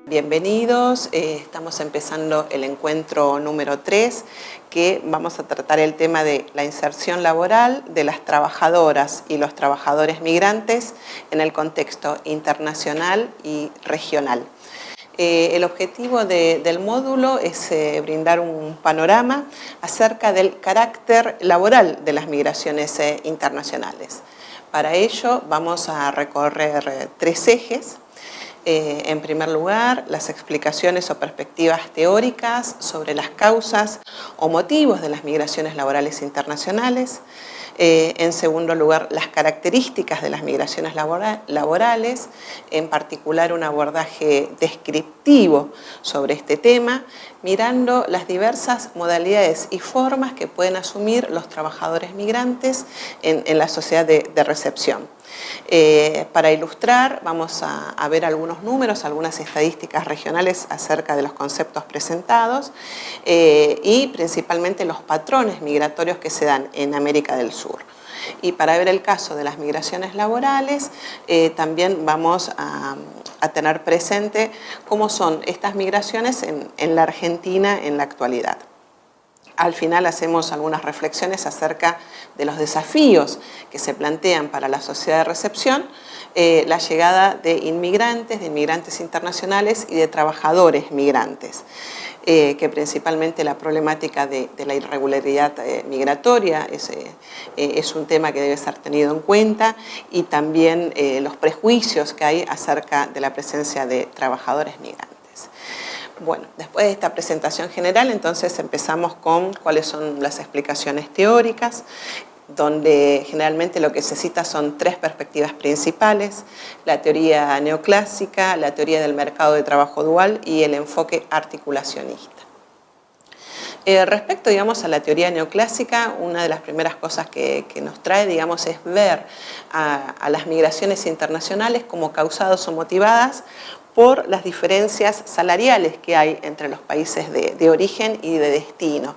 Bienvenidos, estamos empezando el encuentro número 3, que vamos a tratar el tema de la inserción laboral de las trabajadoras y los trabajadores migrantes en el contexto internacional y regional. El objetivo del módulo es brindar un panorama acerca del carácter laboral de las migraciones internacionales. Para ello vamos a recorrer 3 ejes. En primer lugar, las explicaciones o perspectivas teóricas sobre las causas o motivos de las migraciones laborales internacionales. En segundo lugar, las características de las migraciones laborales, en particular un abordaje descriptivo sobre este tema, mirando las diversas modalidades y formas que pueden asumir los trabajadores migrantes en la sociedad de recepción. Para ilustrar, vamos a ver algunos números, algunas estadísticas regionales acerca de los conceptos presentados y principalmente los patrones migratorios que se dan en América del Sur. Y para ver el caso de las migraciones laborales, también vamos a tener presente cómo son estas migraciones en la Argentina en la actualidad. Al final hacemos algunas reflexiones acerca de los desafíos que se plantean para la sociedad de recepción, la llegada de inmigrantes internacionales y de trabajadores migrantes, que principalmente la problemática de la irregularidad migratoria es un tema que debe ser tenido en cuenta, y también los prejuicios que hay acerca de la presencia de trabajadores migrantes. Bueno, después de esta presentación general, entonces empezamos con cuáles son las explicaciones teóricas, donde generalmente lo que se cita son 3 perspectivas principales: la teoría neoclásica, la teoría del mercado de trabajo dual y el enfoque articulacionista. Respecto, digamos, a la teoría neoclásica, una de las primeras cosas que nos trae, digamos, es ver a las migraciones internacionales como causadas o motivadas por las diferencias salariales que hay entre los países de origen y de destino.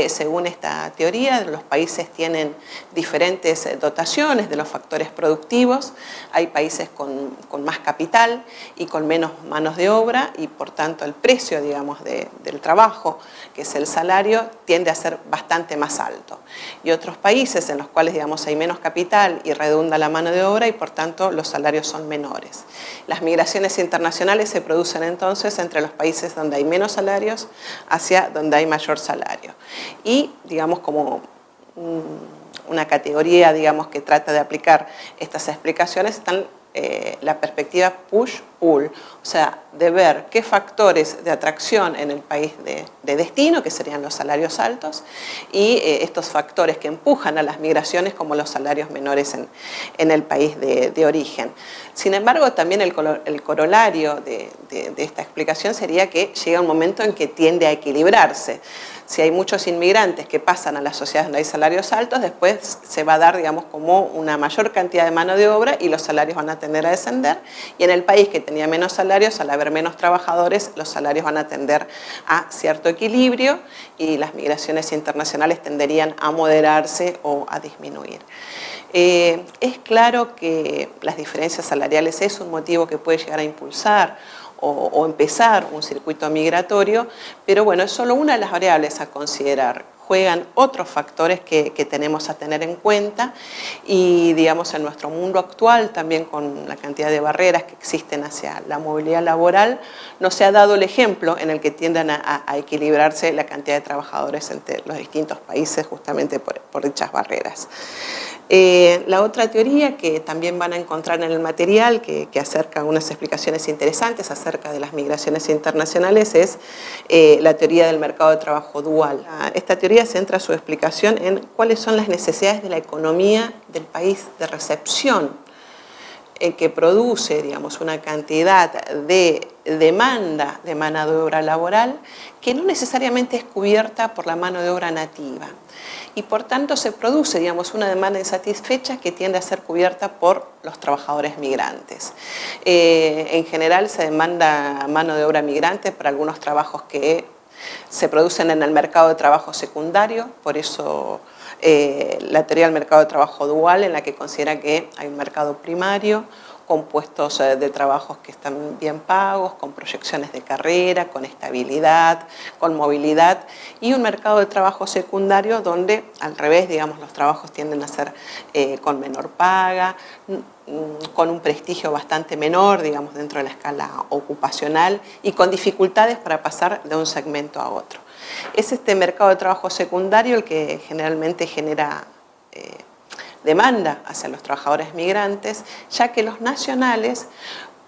Según esta teoría, los países tienen diferentes dotaciones de los factores productivos. Hay países con más capital y con menos manos de obra, y por tanto el precio, digamos, del trabajo, que es el salario, tiende a ser bastante más alto. Y otros países en los cuales, digamos, hay menos capital y redunda la mano de obra, y por tanto los salarios son menores. Las migraciones internacionales se producen entonces entre los países donde hay menos salarios hacia donde hay mayor salario. Y, digamos, como una categoría, digamos, que trata de aplicar estas explicaciones, están la perspectiva push-pull, o sea, de ver qué factores de atracción en el país de destino, que serían los salarios altos, y estos factores que empujan a las migraciones, como los salarios menores en el país de origen. Sin embargo, también el corolario de esta explicación sería que llega un momento en que tiende a equilibrarse. Si hay muchos inmigrantes que pasan a las sociedades donde hay salarios altos, después se va a dar, digamos, como una mayor cantidad de mano de obra y los salarios van a tender a descender. Y en el país que tenía menos salarios, al haber menos trabajadores, los salarios van a tender a cierto equilibrio y las migraciones internacionales tenderían a moderarse o a disminuir. Es claro que las diferencias salariales es un motivo que puede llegar a impulsar o empezar un circuito migratorio, pero bueno, es solo una de las variables a considerar. Juegan otros factores que tenemos a tener en cuenta, y, digamos, en nuestro mundo actual, también con la cantidad de barreras que existen hacia la movilidad laboral, no se ha dado el ejemplo en el que tiendan a equilibrarse la cantidad de trabajadores entre los distintos países justamente por dichas barreras. La otra teoría que también van a encontrar en el material, que acerca unas explicaciones interesantes acerca de las migraciones internacionales, es la teoría del mercado de trabajo dual. Esta teoría centra su explicación en cuáles son las necesidades de la economía del país de recepción, que produce, digamos, una cantidad de demanda de mano de obra laboral que no necesariamente es cubierta por la mano de obra nativa. Y por tanto se produce, digamos, una demanda insatisfecha que tiende a ser cubierta por los trabajadores migrantes. En general se demanda mano de obra migrante para algunos trabajos que se producen en el mercado de trabajo secundario, por eso la teoría del mercado de trabajo dual, en la que considera que hay un mercado primario, con puestos de trabajo que están bien pagos, con proyecciones de carrera, con estabilidad, con movilidad, y un mercado de trabajo secundario donde, al revés, digamos, los trabajos tienden a ser con menor paga, con un prestigio bastante menor, digamos, dentro de la escala ocupacional y con dificultades para pasar de un segmento a otro. Es este mercado de trabajo secundario el que generalmente genera demanda hacia los trabajadores migrantes, ya que los nacionales,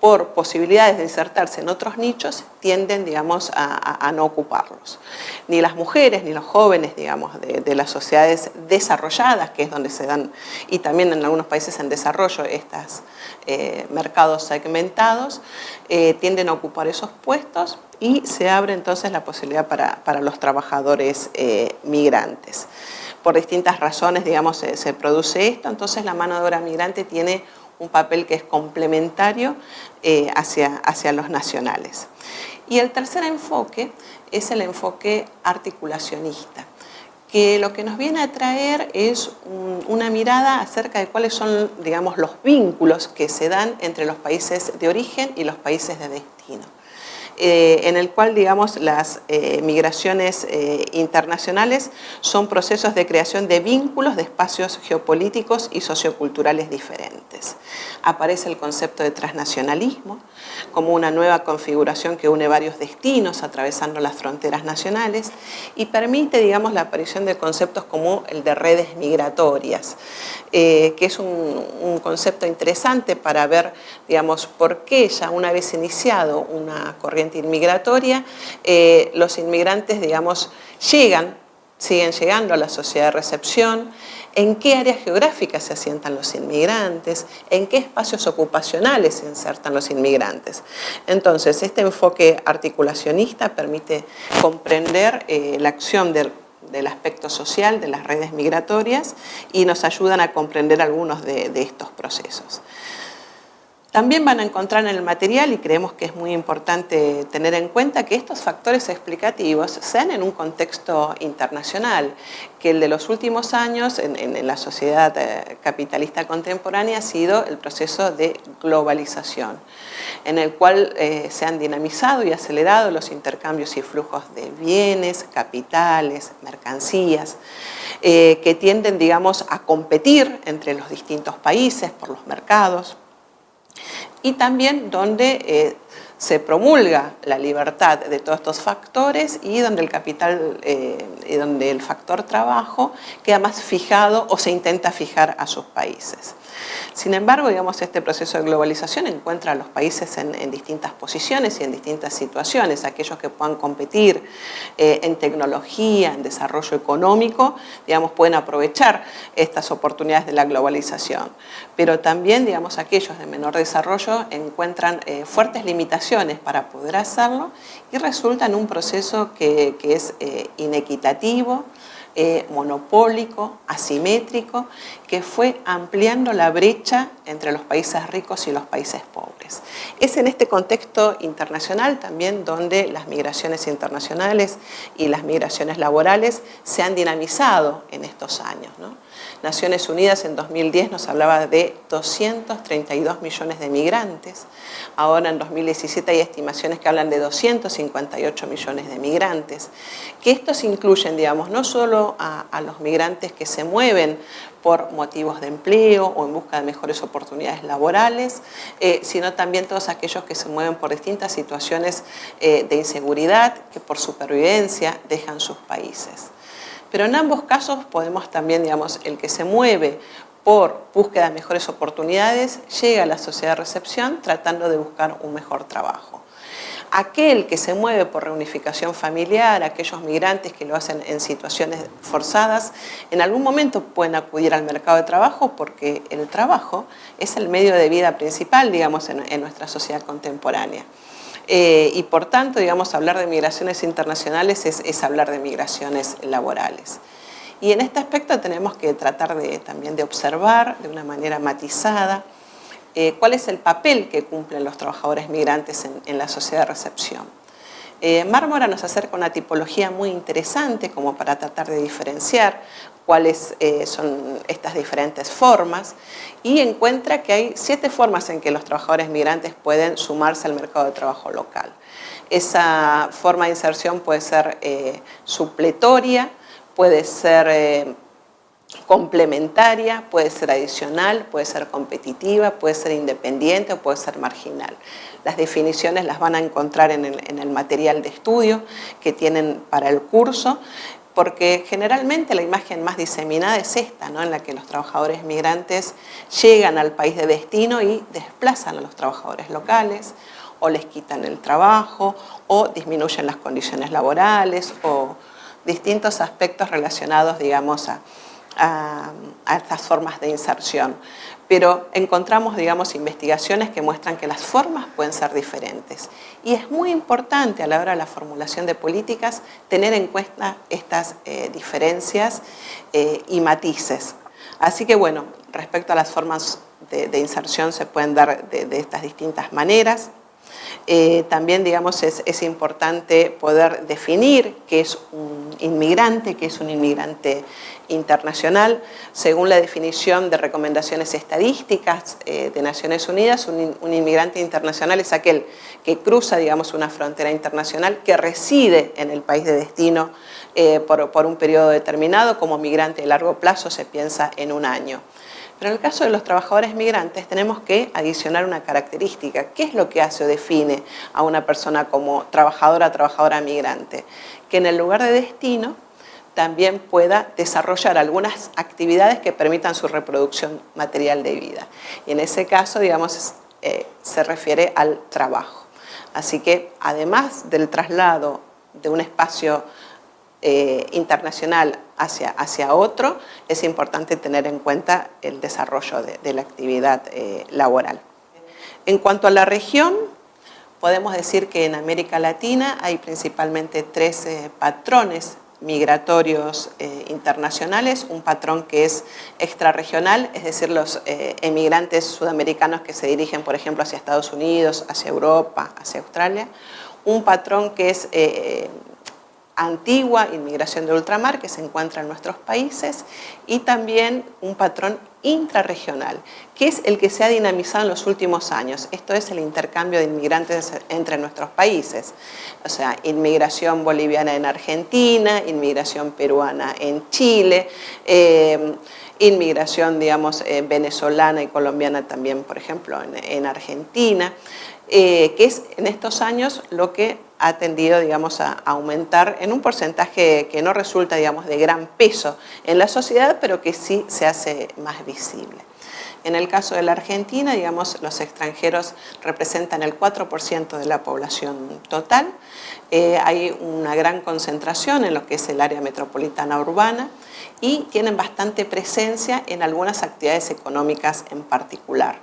por posibilidades de insertarse en otros nichos, tienden, digamos, a no ocuparlos. Ni las mujeres, ni los jóvenes, digamos, de las sociedades desarrolladas, que es donde se dan, y también en algunos países en desarrollo, estos mercados segmentados, tienden a ocupar esos puestos y se abre entonces la posibilidad para los trabajadores migrantes. Por distintas razones, digamos, se produce esto, entonces la mano de obra migrante tiene un papel que es complementario hacia los nacionales. Y el tercer enfoque es el enfoque articulacionista, que lo que nos viene a traer es una mirada acerca de cuáles son, digamos, los vínculos que se dan entre los países de origen y los países de destino. En el cual, digamos, las migraciones internacionales son procesos de creación de vínculos de espacios geopolíticos y socioculturales diferentes. Aparece el concepto de transnacionalismo como una nueva configuración que une varios destinos atravesando las fronteras nacionales y permite, digamos, la aparición de conceptos como el de redes migratorias, que es un concepto interesante para ver, digamos, por qué ya una vez iniciado una corriente inmigratoria, los inmigrantes, digamos, siguen llegando a la sociedad de recepción, en qué áreas geográficas se asientan los inmigrantes, en qué espacios ocupacionales se insertan los inmigrantes. Entonces, este enfoque articulacionista permite comprender la acción del aspecto social de las redes migratorias y nos ayudan a comprender algunos de estos procesos. También van a encontrar en el material, y creemos que es muy importante tener en cuenta, que estos factores explicativos se dan en un contexto internacional, que el de los últimos años en la sociedad capitalista contemporánea ha sido el proceso de globalización, en el cual se han dinamizado y acelerado los intercambios y flujos de bienes, capitales, mercancías, que tienden, digamos, a competir entre los distintos países por los mercados, y también donde se promulga la libertad de todos estos factores y donde el capital, donde el factor trabajo queda más fijado o se intenta fijar a sus países. Sin embargo, digamos, este proceso de globalización encuentra a los países en distintas posiciones y en distintas situaciones. Aquellos que puedan competir en tecnología, en desarrollo económico, digamos, pueden aprovechar estas oportunidades de la globalización. Pero también, digamos, aquellos de menor desarrollo encuentran fuertes limitaciones para poder hacerlo y resulta en un proceso que es inequitativo, monopólico, asimétrico, que fue ampliando la brecha entre los países ricos y los países pobres. Es en este contexto internacional también donde las migraciones internacionales y las migraciones laborales se han dinamizado en estos años, ¿no? Naciones Unidas en 2010 nos hablaba de 232 millones de migrantes. Ahora en 2017 hay estimaciones que hablan de 258 millones de migrantes. Que estos incluyen, digamos, no solo a los migrantes que se mueven por motivos de empleo o en busca de mejores oportunidades laborales, sino también todos aquellos que se mueven por distintas situaciones de inseguridad, que por supervivencia dejan sus países. Pero en ambos casos podemos también, digamos, el que se mueve por búsqueda de mejores oportunidades llega a la sociedad de recepción tratando de buscar un mejor trabajo. Aquel que se mueve por reunificación familiar, aquellos migrantes que lo hacen en situaciones forzadas, en algún momento pueden acudir al mercado de trabajo porque el trabajo es el medio de vida principal, digamos, en nuestra sociedad contemporánea. Y por tanto, digamos, hablar de migraciones internacionales es hablar de migraciones laborales. Y en este aspecto tenemos que tratar también de observar de una manera matizada cuál es el papel que cumplen los trabajadores migrantes en la sociedad de recepción. Mármora nos acerca una tipología muy interesante como para tratar de diferenciar cuáles son estas diferentes formas y encuentra que hay 7 formas en que los trabajadores migrantes pueden sumarse al mercado de trabajo local. Esa forma de inserción puede ser supletoria, puede ser complementaria, puede ser adicional, puede ser competitiva, puede ser independiente o puede ser marginal. Las definiciones las van a encontrar en el material de estudio que tienen para el curso, porque generalmente la imagen más diseminada es esta, ¿no? En la que los trabajadores migrantes llegan al país de destino y desplazan a los trabajadores locales, o les quitan el trabajo, o disminuyen las condiciones laborales, o distintos aspectos relacionados, digamos, a estas formas de inserción. Pero encontramos, digamos, investigaciones que muestran que las formas pueden ser diferentes. Y es muy importante a la hora de la formulación de políticas tener en cuenta estas diferencias y matices. Así que, bueno, respecto a las formas de inserción se pueden dar de estas distintas maneras. También, digamos, es importante poder definir qué es un inmigrante internacional. Según la definición de recomendaciones estadísticas de Naciones Unidas, un inmigrante internacional es aquel que cruza, digamos, una frontera internacional, que reside en el país de destino por un periodo determinado. Como migrante de largo plazo se piensa en un año. Pero en el caso de los trabajadores migrantes tenemos que adicionar una característica. ¿Qué es lo que hace o define a una persona como trabajadora migrante? Que en el lugar de destino también pueda desarrollar algunas actividades que permitan su reproducción material de vida. Y en ese caso, digamos, se refiere al trabajo. Así que además del traslado de un espacio internacional hacia otro, es importante tener en cuenta el desarrollo de la actividad laboral. En cuanto a la región, podemos decir que en América Latina hay principalmente 3 patrones migratorios internacionales, un patrón que es extrarregional, es decir, los emigrantes sudamericanos que se dirigen, por ejemplo, hacia Estados Unidos, hacia Europa, hacia Australia, un patrón que es antigua inmigración de ultramar que se encuentra en nuestros países y también un patrón intrarregional, que es el que se ha dinamizado en los últimos años. Esto es el intercambio de inmigrantes entre nuestros países, o sea, inmigración boliviana en Argentina, inmigración peruana en Chile, inmigración, digamos, venezolana y colombiana también, por ejemplo, en Argentina, que es en estos años lo que ha tendido, digamos, a aumentar en un porcentaje que no resulta, digamos, de gran peso en la sociedad, pero que sí se hace más visible. En el caso de la Argentina, digamos, los extranjeros representan el 4% de la población total. Hay una gran concentración en lo que es el área metropolitana urbana y tienen bastante presencia en algunas actividades económicas en particular.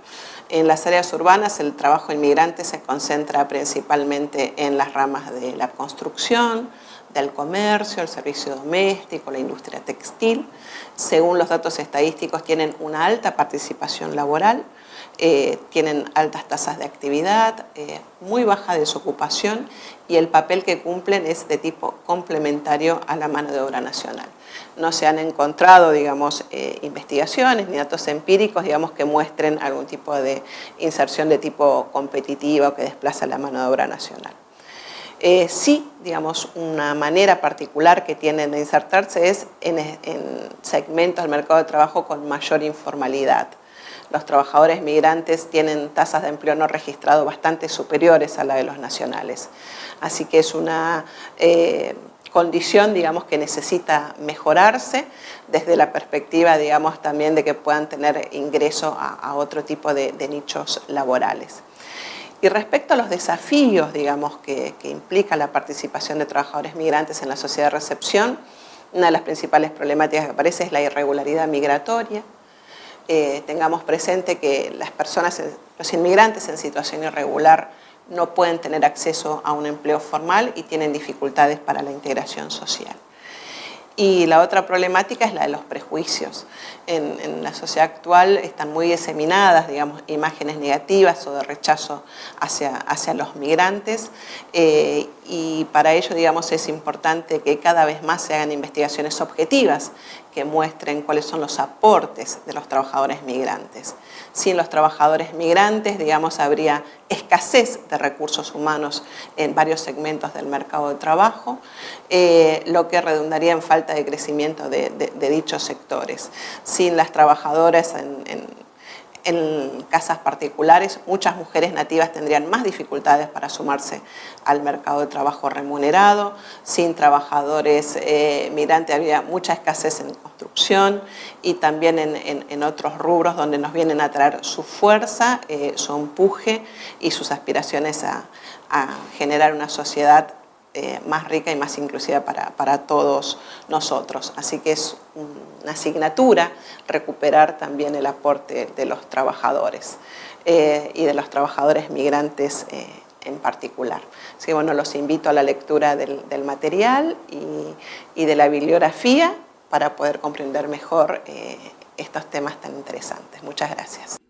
En las áreas urbanas el trabajo inmigrante se concentra principalmente en las ramas de la construcción, del comercio, el servicio doméstico, la industria textil. Según los datos estadísticos tienen una alta participación laboral, tienen altas tasas de actividad, muy baja desocupación y el papel que cumplen es de tipo complementario a la mano de obra nacional. No se han encontrado, digamos, investigaciones ni datos empíricos, digamos, que muestren algún tipo de inserción de tipo competitiva o que desplaza la mano de obra nacional. Sí, digamos, una manera particular que tienen de insertarse es en segmentos del mercado de trabajo con mayor informalidad. Los trabajadores migrantes tienen tasas de empleo no registrado bastante superiores a la de los nacionales. Así que es una condición, digamos, que necesita mejorarse desde la perspectiva, digamos, también de que puedan tener ingreso a otro tipo de nichos laborales. Y respecto a los desafíos, digamos, que implica la participación de trabajadores migrantes en la sociedad de recepción, una de las principales problemáticas que aparece es la irregularidad migratoria. Tengamos presente que los inmigrantes en situación irregular no pueden tener acceso a un empleo formal y tienen dificultades para la integración social. Y la otra problemática es la de los prejuicios. En la sociedad actual están muy diseminadas, digamos, imágenes negativas o de rechazo hacia los migrantes, y para ello, digamos, es importante que cada vez más se hagan investigaciones objetivas que muestren cuáles son los aportes de los trabajadores migrantes. Sin los trabajadores migrantes, digamos, habría escasez de recursos humanos en varios segmentos del mercado de trabajo, lo que redundaría en falta de crecimiento de dichos sectores. Sin las trabajadoras en casas particulares, muchas mujeres nativas tendrían más dificultades para sumarse al mercado de trabajo remunerado. Sin trabajadores migrantes habría mucha escasez en construcción y también en otros rubros donde nos vienen a traer su fuerza, su empuje y sus aspiraciones a generar una sociedad más rica y más inclusiva para todos nosotros. Así que es una asignatura recuperar también el aporte de los trabajadores y de los trabajadores migrantes en particular. Así que bueno, los invito a la lectura del material y de la bibliografía para poder comprender mejor estos temas tan interesantes. Muchas gracias.